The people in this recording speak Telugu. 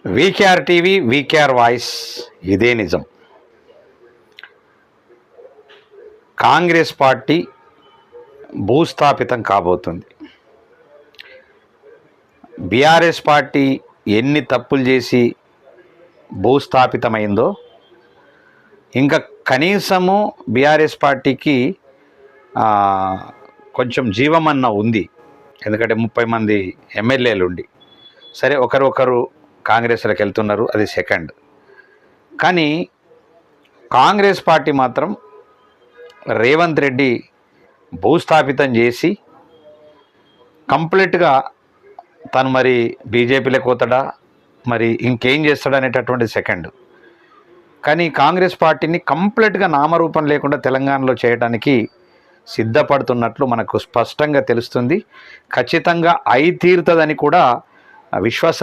వీకేఆర్ టీవీ, వీకేఆర్ వాయిస్, ఇదే నిజం. కాంగ్రెస్ పార్టీ భూస్థాపితం కాబోతుంది. బీఆర్ఎస్ పార్టీ ఎన్ని తప్పులు చేసి భూస్థాపితమైందో, ఇంకా కనీసము బీఆర్ఎస్ పార్టీకి కొంచెం జీవమన్న ఉంది. ఎందుకంటే 30 మంది ఎమ్మెల్యేలు ఉండి, సరే ఒకరు కాంగ్రెస్లోకి వెళ్తున్నారు, అది సెకండ్. కానీ కాంగ్రెస్ పార్టీ మాత్రం రేవంత్ రెడ్డి భూస్థాపితం చేసి కంప్లీట్గా తను మరి బీజేపీలోకి పోతాడా, మరి ఇంకేం చేస్తాడనేటటువంటి సెకండ్. కానీ కాంగ్రెస్ పార్టీని కంప్లీట్గా నామరూపం లేకుండా తెలంగాణలో చేయడానికి సిద్ధపడుతున్నట్లు మనకు స్పష్టంగా తెలుస్తుంది. ఖచ్చితంగా అయి తీరుతుందని కూడా విశ్వాస